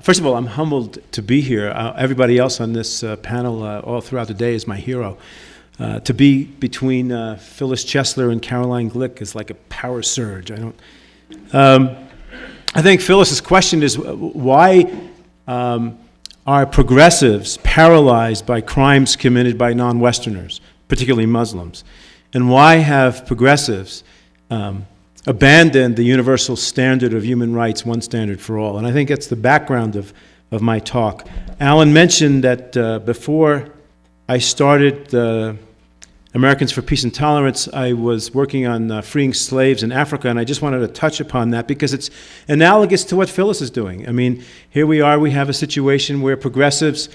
First of all, I'm humbled to be here. Everybody else on this panel all throughout the day is my hero. To be between Phyllis Chesler and Caroline Glick is like a power surge. I think Phyllis's question is why are progressives paralyzed by crimes committed by non-Westerners, particularly Muslims? And why have progressives abandoned the universal standard of human rights, one standard for all? And I think that's the background of my talk. Alan mentioned that before I started Americans for Peace and Tolerance, I was working on freeing slaves in Africa, and I just wanted to touch upon that because it's analogous to what Phyllis is doing. I mean, here we are, we have a situation where progressives,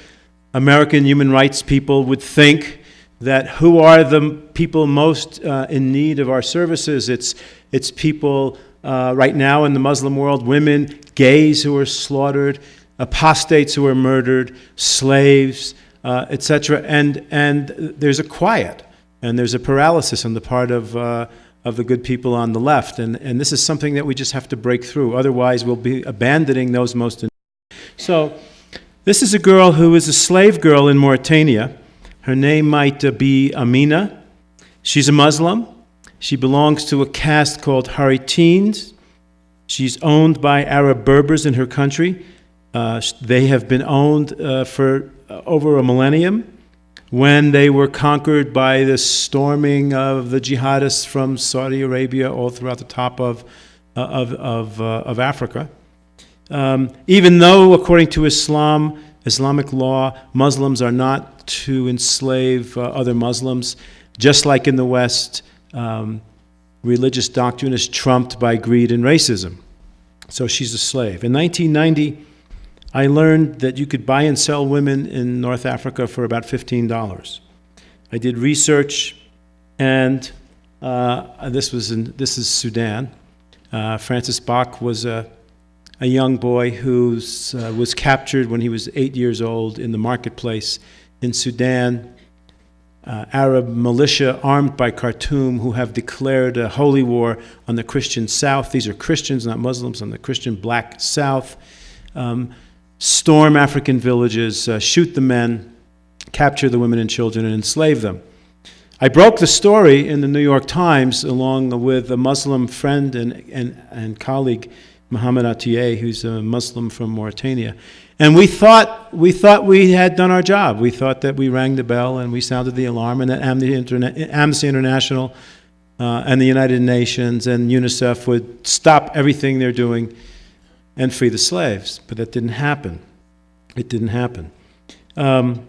American human rights people would think that who are the people most in need of our services? It's people right now in the Muslim world, women, gays who are slaughtered, apostates who are murdered, slaves, etc. And there's a quiet, and there's a paralysis on the part of the good people on the left. And this is something that we just have to break through. Otherwise, we'll be abandoning those most in need. So this is a girl who is a slave girl in Mauritania. Her name might be Amina. She's a Muslim. She belongs to a caste called Haritines. She's owned by Arab Berbers in her country. They have been owned for over a millennium. When they were conquered by the storming of the jihadists from Saudi Arabia all throughout the top of Africa. Even though, according to Islamic law, Muslims are not to enslave other Muslims, just like in the West, religious doctrine is trumped by greed and racism. So she's a slave. In 1990, I learned that you could buy and sell women in North Africa for about $15. I did research, and this is Sudan. Francis Bach was a young boy who was captured when he was 8 years old in the marketplace in Sudan. Arab militia armed by Khartoum who have declared a holy war on the Christian South. These are Christians, not Muslims, on the Christian Black South. Storm African villages, shoot the men, capture the women and children, and enslave them. I broke the story in the New York Times along with a Muslim friend and colleague, Mohammed Atiye, who's a Muslim from Mauritania. And we thought we had done our job. We thought that we rang the bell and we sounded the alarm, and that Amnesty International and the United Nations and UNICEF would stop everything they're doing and free the slaves. But that didn't happen. It didn't happen. On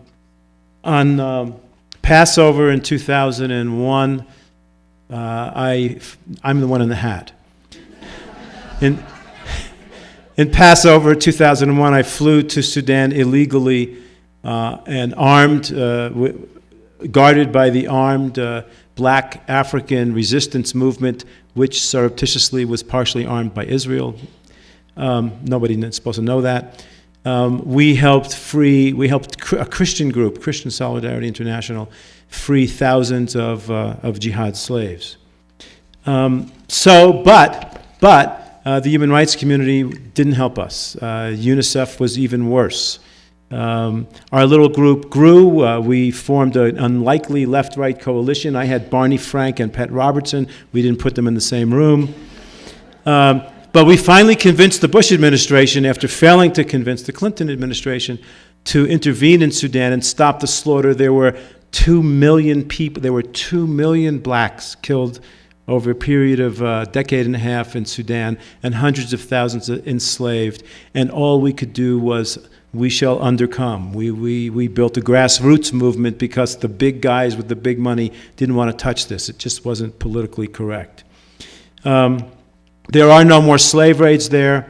Passover in 2001, I'm the one in the hat. In Passover 2001, I flew to Sudan illegally and armed, guarded by the armed Black African resistance movement, which surreptitiously was partially armed by Israel. Nobody's supposed to know that. We helped a Christian group, Christian Solidarity International, free thousands of jihad slaves. But the human rights community didn't help us. UNICEF was even worse. Our little group grew. We formed an unlikely left-right coalition. I had Barney Frank and Pat Robertson. We didn't put them in the same room. But we finally convinced the Bush administration, after failing to convince the Clinton administration, to intervene in Sudan and stop the slaughter. There were 2 million people. There were 2 million blacks killed over a period of a decade and a half in Sudan, and hundreds of thousands enslaved. And all we could do was, we shall undercome. We built a grassroots movement because the big guys with the big money didn't want to touch this. It just wasn't politically correct. There are no more slave raids there.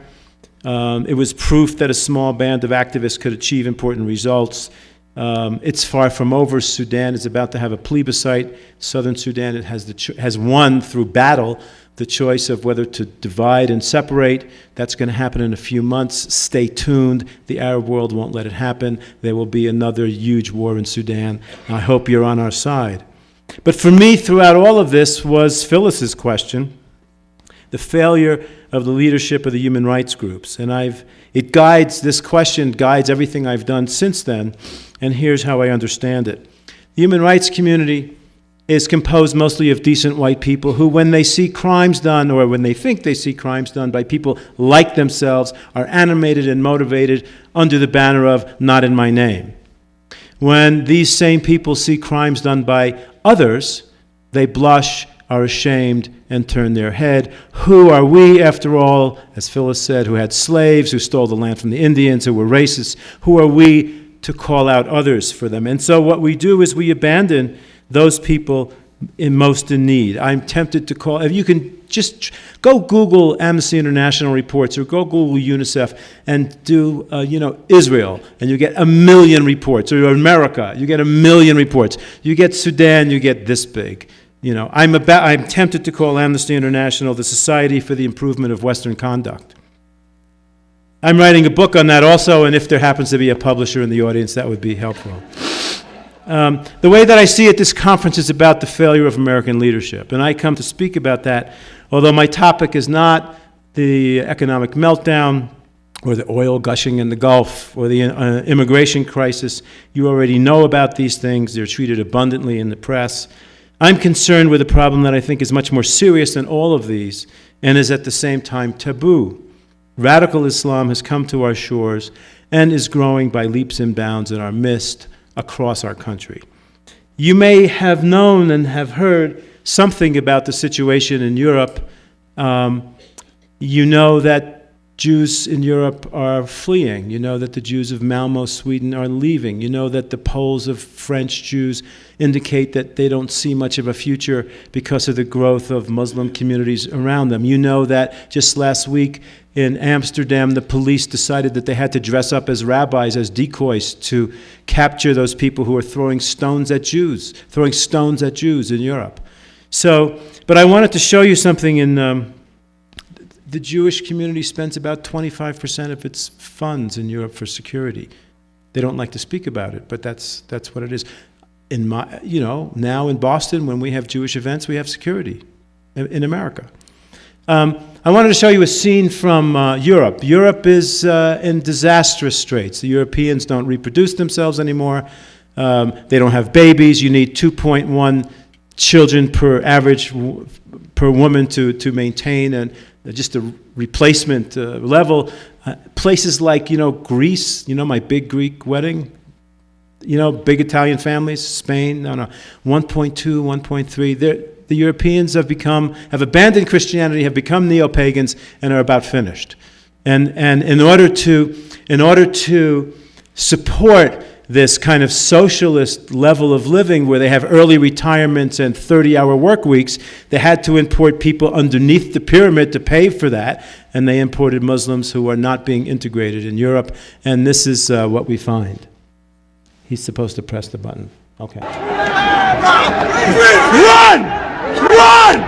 It was proof that a small band of activists could achieve important results. It's far from over. Sudan is about to have a plebiscite. Southern Sudan has won through battle the choice of whether to divide and separate. That's going to happen in a few months. Stay tuned. The Arab world won't let it happen. There will be another huge war in Sudan. I hope you're on our side. But for me, throughout all of this, was Phyllis's question. the failure of the leadership of the human rights groups. And this question guides everything I've done since then, and here's how I understand it. The human rights community is composed mostly of decent white people who, when they see crimes done, or when they think they see crimes done by people like themselves, are animated and motivated under the banner of "not in my name." When these same people see crimes done by others, they blush, are ashamed, and turn their head. Who are we, after all, as Phyllis said, who had slaves, who stole the land from the Indians, who were racists? Who are we to call out others for them? And so what we do is we abandon those people most in need. I'm tempted to call, if you can just go Google Amnesty International reports or go Google UNICEF and do, Israel, and you get 1 million reports, or America, you get 1 million reports. You get Sudan, you get this big. I'm tempted to call Amnesty International the Society for the Improvement of Western Conduct. I'm writing a book on that also, and if there happens to be a publisher in the audience, that would be helpful. The way that I see it, this conference is about the failure of American leadership, and I come to speak about that, although my topic is not the economic meltdown or the oil gushing in the Gulf or the immigration crisis. You already know about these things. They're treated abundantly in the press. I'm concerned with a problem that I think is much more serious than all of these and is at the same time taboo. Radical Islam has come to our shores and is growing by leaps and bounds in our midst across our country. You may have known and have heard something about the situation in Europe. You know that Jews in Europe are fleeing. You know that the Jews of Malmo, Sweden are leaving. You know that the polls of French Jews indicate that they don't see much of a future because of the growth of Muslim communities around them. You know that just last week in Amsterdam, the police decided that they had to dress up as rabbis, as decoys, to capture those people who are throwing stones at Jews in Europe. But I wanted to show you something in the Jewish community spends about 25% of its funds in Europe for security. They don't like to speak about it, but that's what it is. Now in Boston, when we have Jewish events, we have security in America. I wanted to show you a scene from Europe. Europe is in disastrous straits. The Europeans don't reproduce themselves anymore. They don't have babies. You need 2.1 children per woman to maintain and just a replacement level. Places like, Greece, my big Greek wedding, big Italian families, Spain, 1.2, 1.3. The Europeans have abandoned Christianity, have become neo-pagans, and are about finished. And in order to support this kind of socialist level of living where they have early retirements and 30-hour work weeks, they had to import people underneath the pyramid to pay for that, and they imported Muslims who are not being integrated in Europe, and this is what we find. He's supposed to press the button. Okay. Run! Run!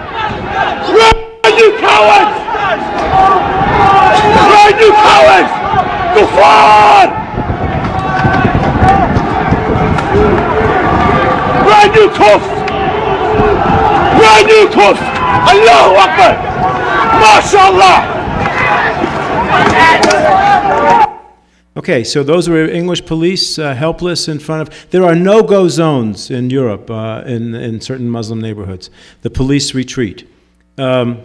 Run, you cowards! Run, you cowards! Go forward! Run, you kuffs! Run, you kuffs! Allahu Akbar! MashaAllah! Okay, so those were English police helpless in front of... There are no-go zones in Europe, in certain Muslim neighborhoods. The police retreat. The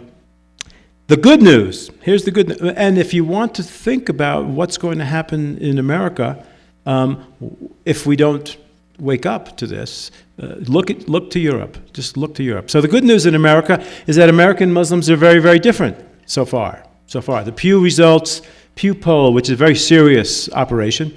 good news, here's the good news, and if you want to think about what's going to happen in America, if we don't wake up to this, look to Europe. Just look to Europe. So the good news in America is that American Muslims are very, very different so far. The Pew results... Pew poll, which is a very serious operation,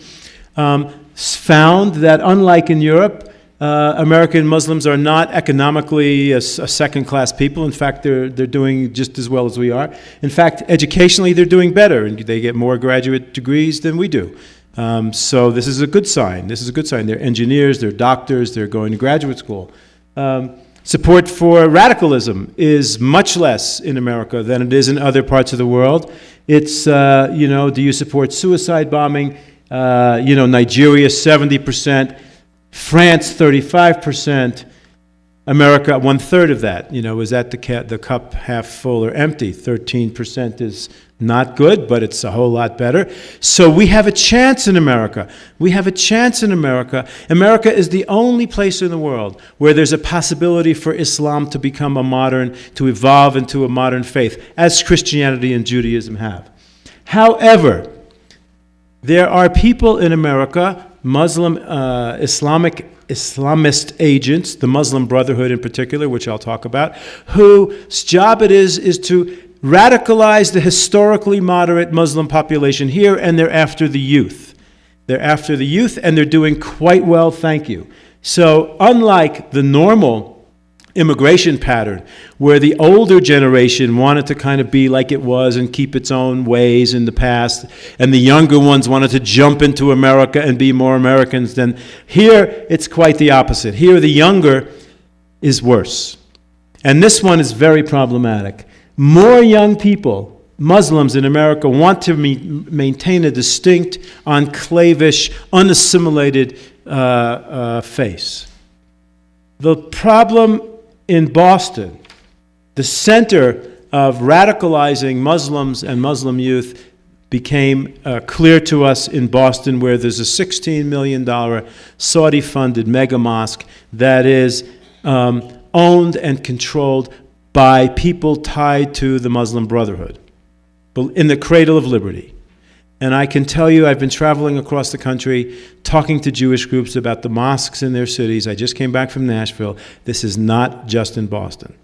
found that unlike in Europe, American Muslims are not economically a second-class people. In fact, they're doing just as well as we are. In fact, educationally, they're doing better, and they get more graduate degrees than we do. So this is a good sign. They're engineers, they're doctors, they're going to graduate school. Support for radicalism is much less in America than it is in other parts of the world. It's, do you support suicide bombing? Nigeria, 70%, France, 35%, America, 1/3 of that, is that the cup half full or empty? 13% is not good, but it's a whole lot better. So we have a chance in America. We have a chance in America. America is the only place in the world where there's a possibility for Islam to become to evolve into a modern faith, as Christianity and Judaism have. However, there are people in America, Muslim, Islamist agents, the Muslim Brotherhood in particular, which I'll talk about, whose job it is to radicalize the historically moderate Muslim population here, and they're after the youth. They're after the youth, and they're doing quite well, thank you. So unlike the normal immigration pattern, where the older generation wanted to kind of be like it was and keep its own ways in the past, and the younger ones wanted to jump into America and be more Americans, then here it's quite the opposite. Here the younger is worse. And this one is very problematic. More young people, Muslims in America, want to maintain a distinct, enclavish, unassimilated face. The problem in Boston, the center of radicalizing Muslims and Muslim youth, became clear to us in Boston, where there's a $16 million Saudi-funded mega mosque that is owned and controlled by people tied to the Muslim Brotherhood, in the cradle of liberty. And I can tell you, I've been traveling across the country, talking to Jewish groups about the mosques in their cities. I just came back from Nashville. This is not just in Boston.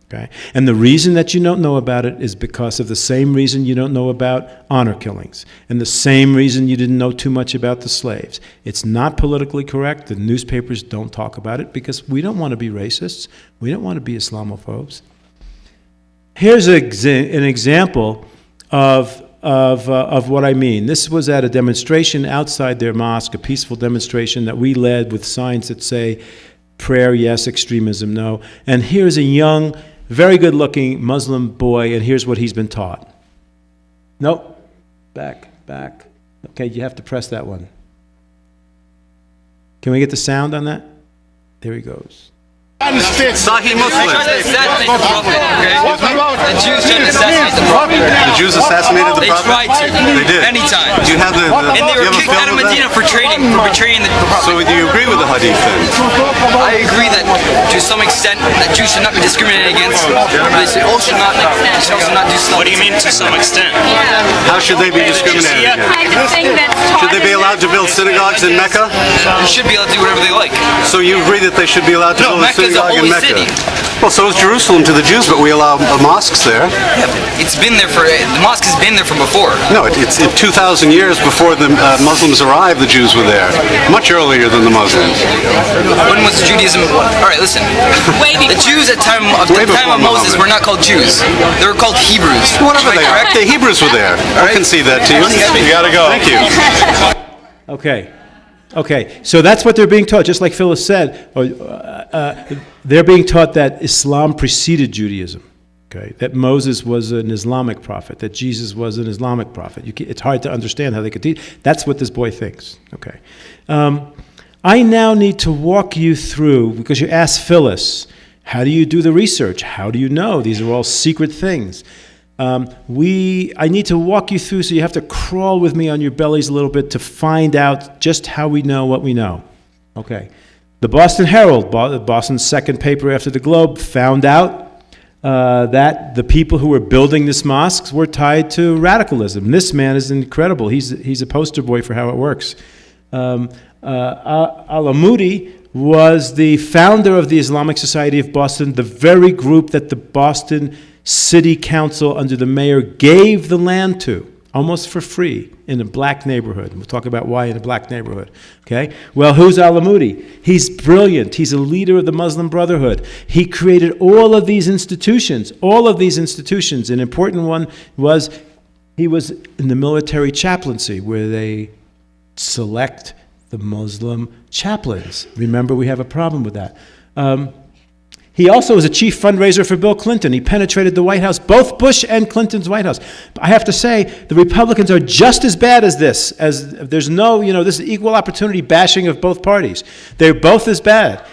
Okay? And the reason that you don't know about it is because of the same reason you don't know about honor killings, and the same reason you didn't know too much about the slaves. It's not politically correct. The newspapers don't talk about it because we don't want to be racists. We don't want to be Islamophobes. Here's an example of what I mean. This was at a demonstration outside their mosque, a peaceful demonstration that we led with signs that say, prayer yes, extremism no. And here's a young, very good-looking Muslim boy, and here's what he's been taught. Nope, back. Okay, you have to press that one. Can we get the sound on that? There he goes. Sahih Muslim. Assassinate the Prophet, okay? The Jews tried to assassinate the Prophet. The Jews assassinated the Prophet? They tried to. They did? Many times. Do you have the And they were kicked out of Medina for betraying the Prophet. So do you agree with the hadith then? I agree that to some extent that Jews should not be discriminated against. They should also not do stuff. What do you mean to some extent? How should they be discriminated against? Should they be allowed to build synagogues in Mecca? They should be allowed to do whatever they like. So you agree that they should be allowed to build a Mecca is a synagogue in holy Mecca? city. Well, so is Jerusalem to the Jews, but we allow mosques there. Yeah, but the mosque has been there from before. No, it's 2,000 years before the Muslims arrived, the Jews were there. Much earlier than the Muslims. When was Judaism? All right, listen. The Jews at the time of Moses were not called Jews. They were called Hebrews. Whatever they are. The Hebrews were there. I concede that to you. You gotta go. Thank you. Okay, so that's what they're being taught. Just like Phyllis said, they're being taught that Islam preceded Judaism. Okay, that Moses was an Islamic prophet, that Jesus was an Islamic prophet. It's hard to understand how they could teach. That's what this boy thinks. Okay, I now need to walk you through, because you asked Phyllis, how do you do the research? How do you know? These are all secret things. I need to walk you through, so you have to crawl with me on your bellies a little bit to find out just how we know what we know. Okay. The Boston Herald, Boston's second paper after the Globe, found out that the people who were building this mosque were tied to radicalism. This man is incredible. He's a poster boy for how it works. Al-Amoudi was the founder of the Islamic Society of Boston, the very group that the Boston City Council under the mayor gave the land to, almost for free, in a black neighborhood. We'll talk about why in a black neighborhood, okay? Well, who's Al-Amoudi? He's brilliant. He's a leader of the Muslim Brotherhood. He created all of these institutions. An important one was, he was in the military chaplaincy, where they select the Muslim chaplains. Remember, we have a problem with that. He also was a chief fundraiser for Bill Clinton. He penetrated the White House, both Bush and Clinton's White House. I have to say, the Republicans are just as bad as this, as there's no, this is equal opportunity bashing of both parties. They're both as bad.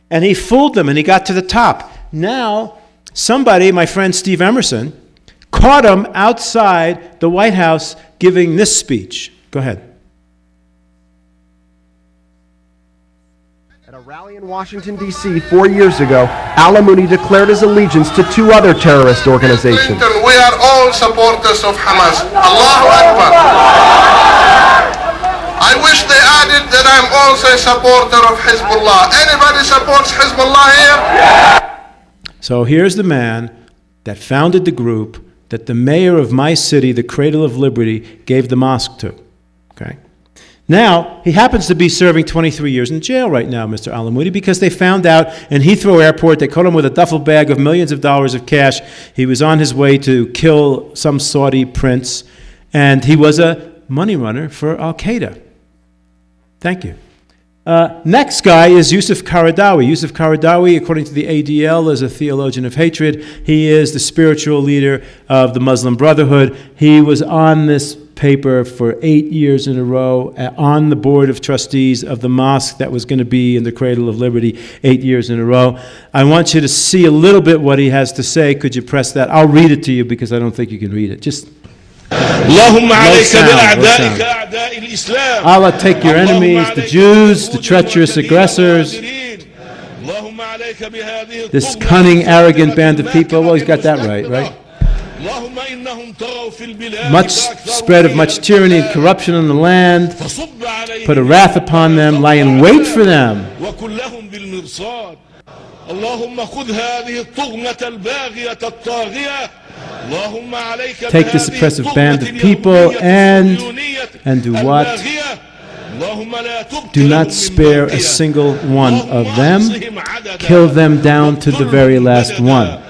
And he fooled them, and he got to the top. Now, somebody, my friend Steve Emerson, caught him outside the White House giving this speech. Go ahead. At a rally in Washington, D.C. 4 years ago, Al-Amoudi declared his allegiance to two other terrorist organizations. We are all supporters of Hamas. Allahu Akbar. I wish they added that I'm also a supporter of Hezbollah. Anybody supports Hezbollah here? So here's the man that founded the group that the mayor of my city, the Cradle of Liberty, gave the mosque to. Okay? Now, he happens to be serving 23 years in jail right now, Mr. Al-Amoudi, because they found out in Heathrow Airport, they caught him with a duffel bag of millions of dollars of cash. He was on his way to kill some Saudi prince, and he was a money runner for Al-Qaeda. Thank you. Next guy is Yusuf Qaradawi. Yusuf Qaradawi, according to the ADL, is a theologian of hatred. He is the spiritual leader of the Muslim Brotherhood. He was on this paper for 8 years in a row, on the board of trustees of the mosque that was going to be in the Cradle of Liberty 8 years in a row. I want you to see a little bit what he has to say. Could you press that? I'll read it to you because I don't think you can read it. Just Allah take your enemies, the Jews, the treacherous aggressors, this cunning, arrogant band of people. Well, he's got that right? Much spread of much tyranny and corruption on the land. Put a wrath upon them, lie in wait for them. Take this oppressive band of people and do what? Do not spare a single one of them. Kill them down to the very last one.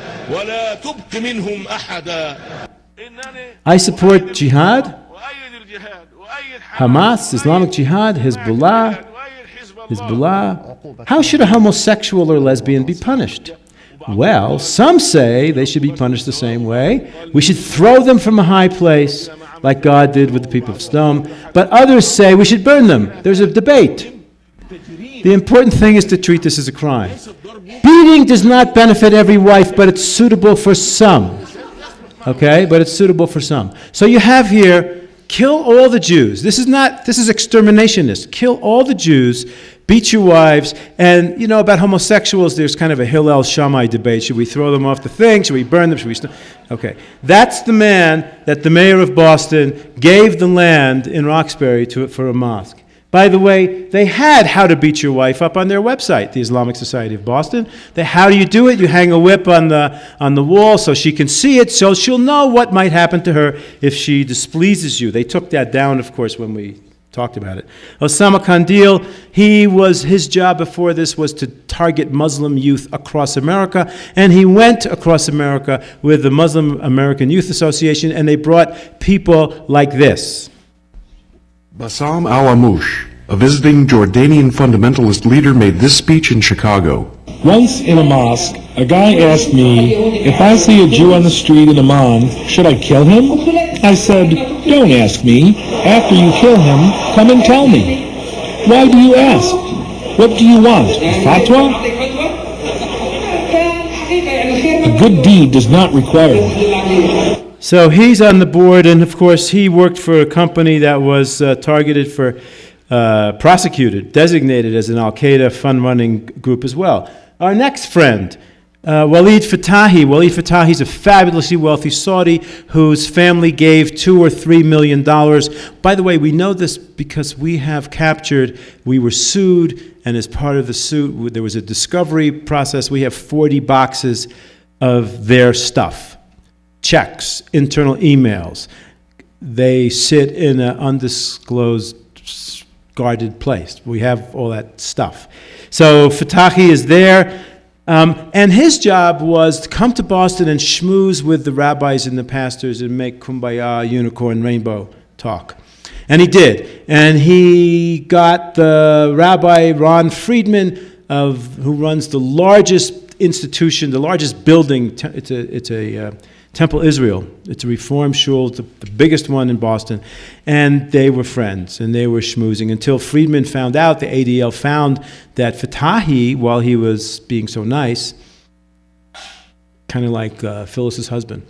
I support jihad, Hamas, Islamic Jihad, Hezbollah. How should a homosexual or lesbian be punished? Well, some say they should be punished the same way. We should throw them from a high place, like God did with the people of Sodom. But others say we should burn them. There's a debate. The important thing is to treat this as a crime. Beating does not benefit every wife, but it's suitable for some. Okay? But it's suitable for some. So you have here, kill all the Jews. This is exterminationist. Kill all the Jews, beat your wives, and about homosexuals, there's kind of a Hillel Shammai debate. Should we throw them off the thing? Should we burn them? Should we Okay. That's the man that the mayor of Boston gave the land in Roxbury for a mosque. By the way, they had How to Beat Your Wife up on their website, the Islamic Society of Boston. How do you do it? You hang a whip on the wall so she can see it, so she'll know what might happen to her if she displeases you. They took that down, of course, when we talked about it. Osama Kandil, his job before this was to target Muslim youth across America, and he went across America with the Muslim American Youth Association, and they brought people like this. Bassam al-Amouche, a visiting Jordanian fundamentalist leader, made this speech in Chicago. Once in a mosque, a guy asked me, if I see a Jew on the street in Amman, should I kill him? I said, don't ask me. After you kill him, come and tell me. Why do you ask? What do you want? A fatwa? A good deed does not require one. So he's on the board, and of course he worked for a company that was targeted for, prosecuted, designated as an Al-Qaeda fund-running group as well. Our next friend, Walid Fatahi. Walid Fatahi is a fabulously wealthy Saudi whose family gave $2 or $3 million. By the way, we know this because we were sued, and as part of the suit, there was a discovery process. We have 40 boxes of their stuff. Checks, internal emails. They sit in an undisclosed, guarded place. We have all that stuff. So Fatahi is there, and his job was to come to Boston and schmooze with the rabbis and the pastors and make kumbaya, unicorn, rainbow talk. And he did. And he got the Rabbi Ron Friedman, who runs the largest institution, the largest building. It's Temple Israel. It's a reform shul, it's the biggest one in Boston. And they were friends, and they were schmoozing until Friedman found out, the ADL found that Fatahi, while he was being so nice, kind of like Phyllis's husband,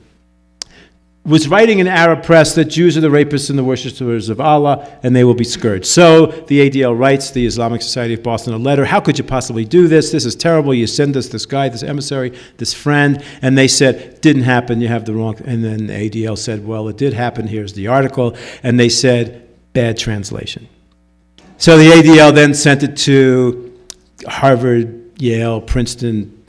was writing in Arab press that Jews are the rapists and the worshippers of Allah, and they will be scourged. So the ADL writes the Islamic Society of Boston a letter. How could you possibly do this? This is terrible. You send us this guy, this emissary, this friend. And they said, didn't happen. You have the wrong. And then the ADL said, well, it did happen. Here's the article. And they said, bad translation. So the ADL then sent it to Harvard, Yale, Princeton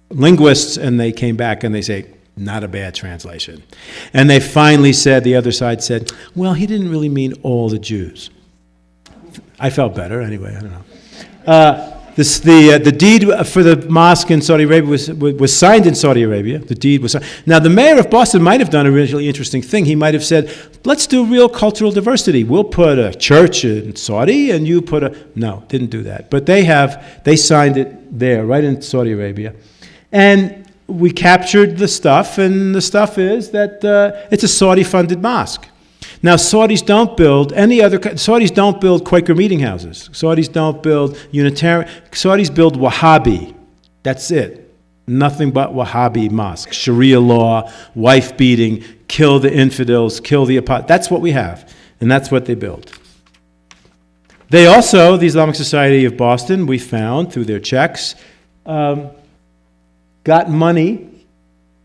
linguists, and they came back and they say, not a bad translation. And they finally said, the other side said, well, he didn't really mean all the Jews. I felt better anyway, I don't know. The deed for the mosque in Saudi Arabia was signed in Saudi Arabia. The deed was signed. Now, the mayor of Boston might have done a really interesting thing. He might have said, let's do real cultural diversity. We'll put a church in Saudi and you put a... No, didn't do that. But they signed it there, right in Saudi Arabia. And we captured the stuff, and the stuff is that it's a Saudi-funded mosque. Now, Saudis don't build Quaker meeting houses. Saudis don't build Unitarian. Saudis build Wahhabi. That's it. Nothing but Wahhabi mosque. Sharia law, wife beating, kill the infidels, kill the apostates. That's what we have, and that's what they build. They also, the Islamic Society of Boston, we found through their checks, got money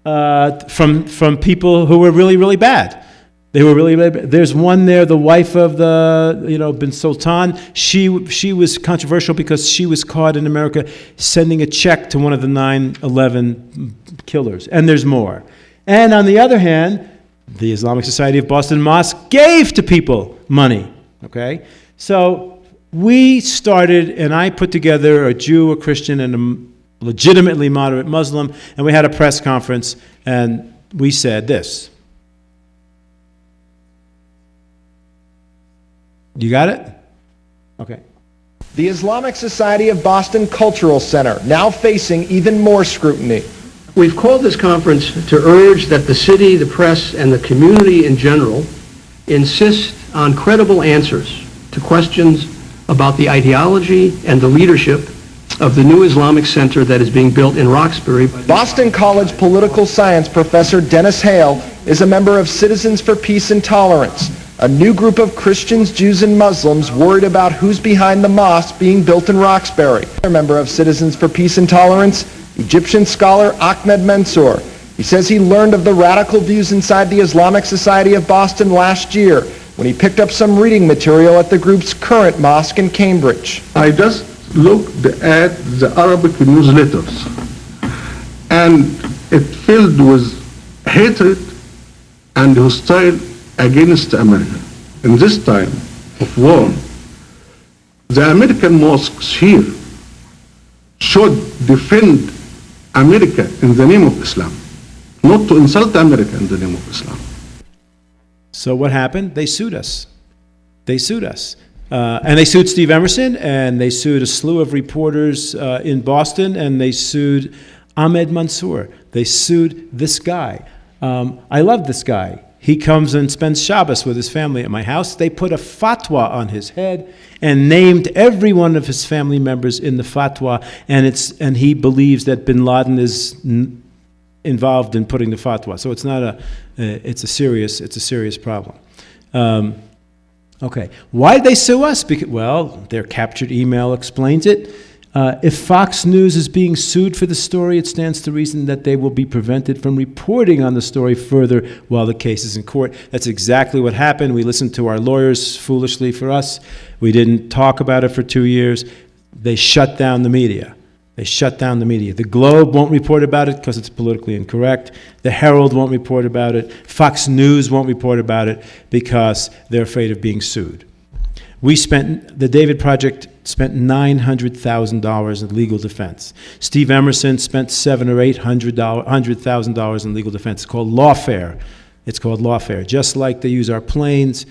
from people who were really, really bad. They were really, really bad. There's one there, the wife of the, bin Sultan. She was controversial because she was caught in America sending a check to one of the 9/11 killers. And there's more. And on the other hand, the Islamic Society of Boston Mosque gave to people money. Okay? So we started, and I put together a Jew, a Christian, and a legitimately moderate Muslim, and we had a press conference, and we said this. You got it? Okay. The Islamic Society of Boston Cultural Center, now facing even more scrutiny. We've called this conference to urge that the city, the press, and the community in general insist on credible answers to questions about the ideology and the leadership of the new Islamic Center that is being built in Roxbury. Boston College political science professor Dennis Hale is a member of Citizens for Peace and Tolerance, a new group of Christians, Jews, and Muslims worried about who's behind the mosque being built in Roxbury. A member of Citizens for Peace and Tolerance, Egyptian scholar Ahmed Mansour. He says he learned of the radical views inside the Islamic Society of Boston last year when he picked up some reading material at the group's current mosque in Cambridge. I just looked at the Arabic newsletters, and it filled with hatred and hostile against America. In this time of war, the American mosques here should defend America in the name of Islam, not to insult America in the name of Islam. So what happened? They sued us. And they sued Steve Emerson, and they sued a slew of reporters in Boston, and they sued Ahmed Mansour. They sued this guy. I love this guy. He comes and spends Shabbos with his family at my house. They put a fatwa on his head and named every one of his family members in the fatwa, and he believes that bin Laden is involved in putting the fatwa. So it's not it's a serious problem. Okay, why did they sue us? Because, well, their captured email explains it. If Fox News is being sued for the story, it stands to reason that they will be prevented from reporting on the story further while the case is in court. That's exactly what happened. We listened to our lawyers foolishly for us. We didn't talk about it for 2 years. They shut down the media. The Globe won't report about it because it's politically incorrect. The Herald won't report about it. Fox News won't report about it because they're afraid of being sued. The David Project spent $900,000 in legal defense. Steve Emerson spent $700,000 or $800,000 in legal defense. It's called lawfare. Just like they use our planes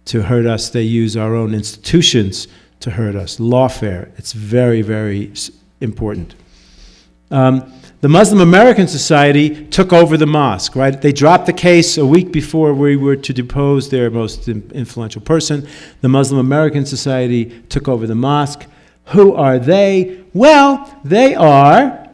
to hurt us, they use our own institutions to hurt us. Lawfare. It's very, very important. The Muslim American Society took over the mosque, right? They dropped the case a week before we were to depose their most influential person. The Muslim American Society took over the mosque. Who are they? Well, they are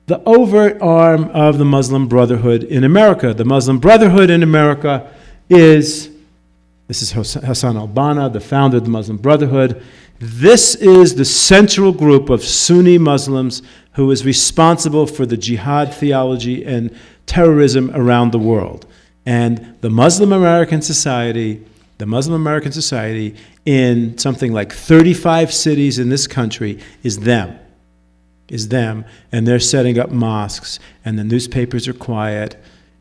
the overt arm of the Muslim Brotherhood in America. The Muslim Brotherhood in America this is Hassan al-Banna, the founder of the Muslim Brotherhood. This is the central group of Sunni Muslims who is responsible for the jihad theology and terrorism around the world. And the Muslim American Society in something like 35 cities in this country is them, and they're setting up mosques, and the newspapers are quiet,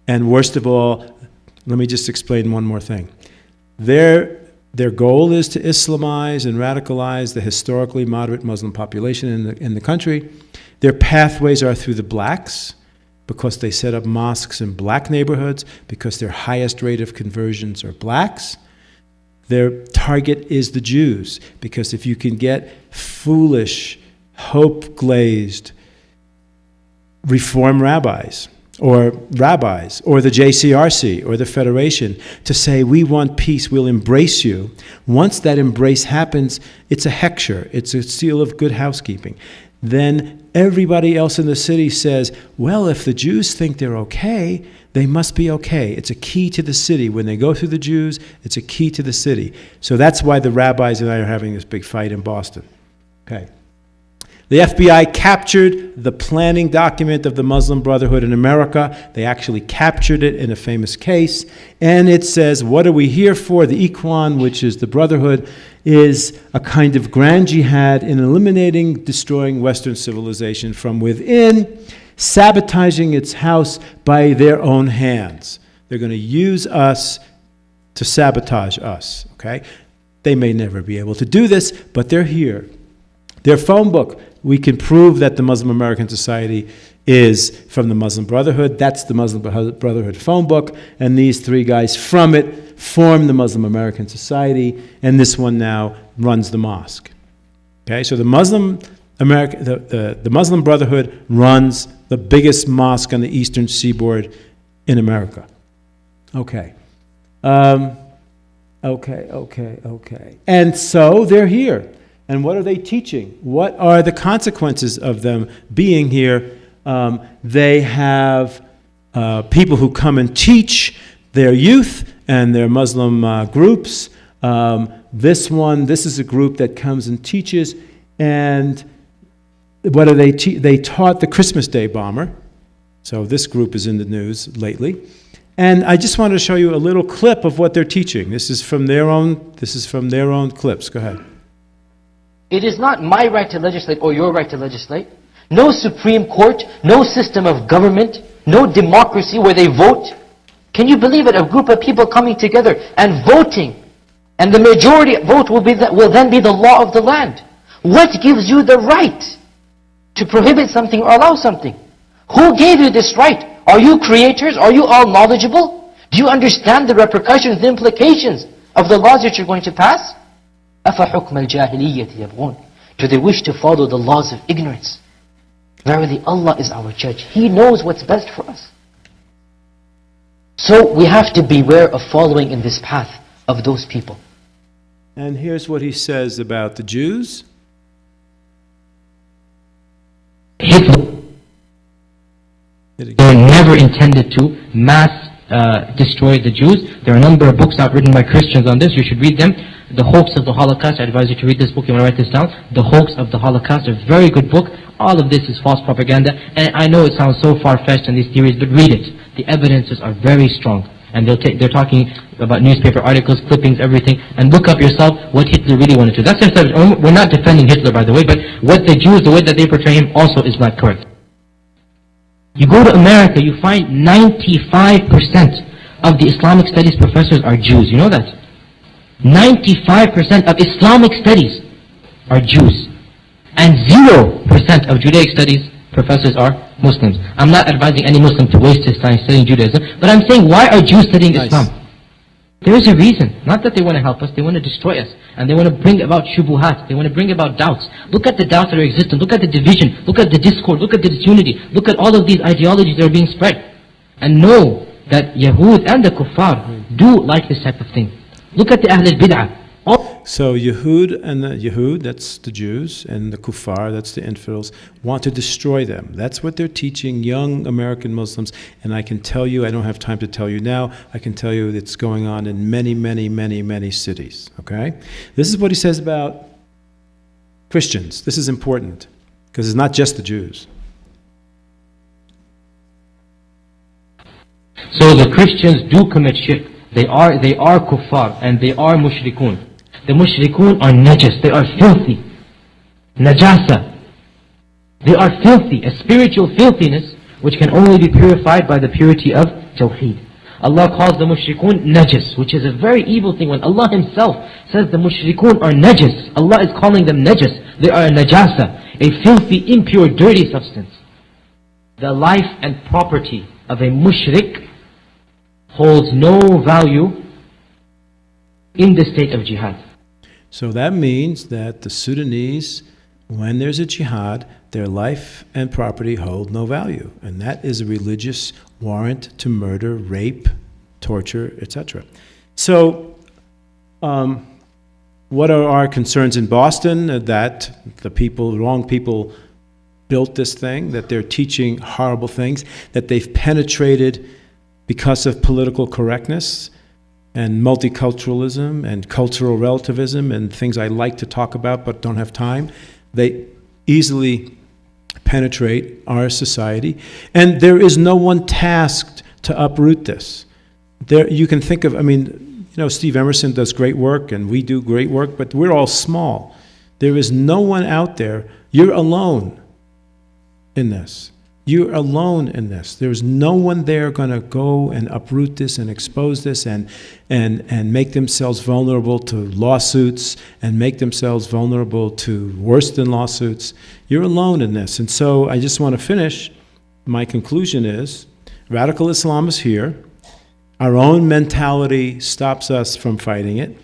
and worst of all, let me just explain one more thing. Their goal is to Islamize and radicalize the historically moderate Muslim population in the country. Their pathways are through the blacks, because they set up mosques in black neighborhoods, because their highest rate of conversions are blacks. Their target is the Jews, because if you can get foolish, hope-glazed reform rabbis, or the JCRC, or the Federation, to say, we want peace, we'll embrace you. Once that embrace happens, it's a hechsher, it's a seal of good housekeeping. Then everybody else in the city says, well, if the Jews think they're okay, they must be okay. It's a key to the city. When they go through the Jews, it's a key to the city. So that's why the rabbis and I are having this big fight in Boston. Okay. The FBI captured the planning document of the Muslim Brotherhood in America. They actually captured it in a famous case. And it says, what are we here for? The Ikhwan, which is the Brotherhood, is a kind of grand jihad in eliminating, destroying Western civilization from within, sabotaging its house by their own hands. They're going to use us to sabotage us, okay? They may never be able to do this, but they're here. Their phone book, we can prove that the Muslim American Society is from the Muslim Brotherhood. That's the Muslim Brotherhood phone book, and these three guys from it form the Muslim American Society, and this one now runs the mosque. Okay, so the Muslim Brotherhood runs the biggest mosque on the eastern seaboard in America. Okay. Okay. And so they're here. And what are they teaching? What are the consequences of them being here? They have people who come and teach their youth and their Muslim groups. This is a group that comes and teaches. And what do they teach? They taught the Christmas Day bomber. So this group is in the news lately. And I just wanted to show you a little clip of what they're teaching. This is from their own clips. Go ahead. It is not my right to legislate or your right to legislate. No Supreme Court, no system of government, no democracy where they vote. Can you believe it? A group of people coming together and voting. And the majority vote will then be the law of the land. What gives you the right to prohibit something or allow something? Who gave you this right? Are you creators? Are you all knowledgeable? Do you understand the repercussions, the implications of the laws that you're going to pass? أَفَحُكْمَ الْجَاهِلِيَّةِ يَبْغُونَ. Do they wish to follow the laws of ignorance? Verily, Allah is our judge. He knows what's best for us. So we have to beware of following in this path of those people. And here's what he says about the Jews. Hitler never intended to mass destroy the Jews. There are a number of books out written by Christians on this. You should read them. The Hoax of the Holocaust. I advise you to read this book. You want to write this down. The Hoax of the Holocaust. A very good book. All of this is false propaganda. And I know it sounds so far-fetched in these theories, but read it. The evidences are very strong. And they're talking about newspaper articles, clippings, everything. And look up yourself what Hitler really wanted to. That's their subject. We're not defending Hitler, by the way, but what the Jews, the way that they portray him, also is not correct. You go to America, you find 95% of the Islamic studies professors are Jews. You know that? 95% of Islamic studies are Jews. And 0% of Judaic studies professors are Muslims. I'm not advising any Muslim to waste his time studying Judaism, but I'm saying, why are Jews studying Islam? There is a reason. Not that they want to help us, they want to destroy us. And they want to bring about shubuhat, they want to bring about doubts. Look at the doubts that are existent, look at the division, look at the discord, look at the disunity, look at all of these ideologies that are being spread. And know that Yahud and the Kuffar do like this type of thing. Look at the Ahl al-Bid'ah. So Yahud and the Yahud, that's the Jews, and the Kuffar, that's the infidels, want to destroy them. That's what they're teaching young American Muslims. And I can tell you, I don't have time to tell you now, I can tell you it's going on in many, many, many, many cities. Okay? This is what he says about Christians. This is important, because it's not just the Jews. So the Christians do commit shirk. They are kuffar and they are mushrikun. The mushrikun are najas, they are filthy. Najasa. They are filthy, a spiritual filthiness which can only be purified by the purity of Tawheed. Allah calls the mushrikun najas, which is a very evil thing. When Allah Himself says the mushrikun are najas, Allah is calling them najas. They are a najasa, a filthy, impure, dirty substance. The life and property of a mushrik holds no value in the state of jihad. So that means that the Sudanese, when there's a jihad, their life and property hold no value. And that is a religious warrant to murder, rape, torture, etc. So, what are our concerns in Boston? That the wrong people built this thing, that they're teaching horrible things, that they've penetrated because of political correctness and multiculturalism and cultural relativism and things I like to talk about but don't have time. They easily penetrate our society, and there is no one tasked to uproot this. You can think of, Steve Emerson does great work and we do great work, but we're all small. There is no one out there. You're alone in this. You're alone in this. There's no one there going to go and uproot this and expose this and make themselves vulnerable to lawsuits and make themselves vulnerable to worse than lawsuits. You're alone in this. And so I just want to finish. My conclusion is radical Islam is here. Our own mentality stops us from fighting it.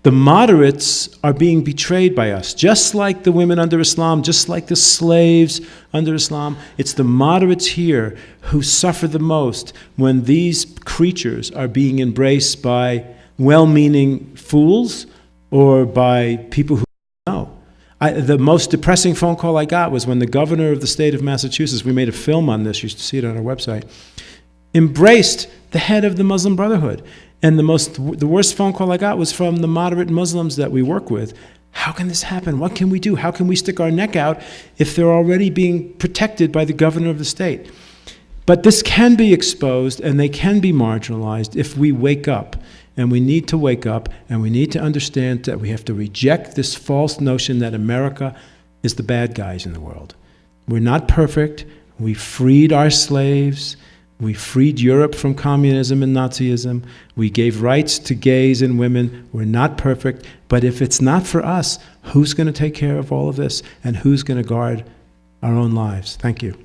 The moderates are being betrayed by us, just like the women under Islam, just like the slaves under Islam. It's the moderates here who suffer the most when these creatures are being embraced by well-meaning fools or by people who don't know. The most depressing phone call I got was when the governor of the state of Massachusetts, we made a film on this, you should see it on our website, embraced the head of the Muslim Brotherhood. And the worst phone call I got was from the moderate Muslims that we work with. How can this happen? What can we do? How can we stick our neck out if they're already being protected by the governor of the state? But this can be exposed and they can be marginalized if we wake up. And we need to wake up and we need to understand that we have to reject this false notion that America is the bad guys in the world. We're not perfect. We freed our slaves. We freed Europe from communism and Nazism. We gave rights to gays and women. We're not perfect. But if it's not for us, who's going to take care of all of this? And who's going to guard our own lives? Thank you.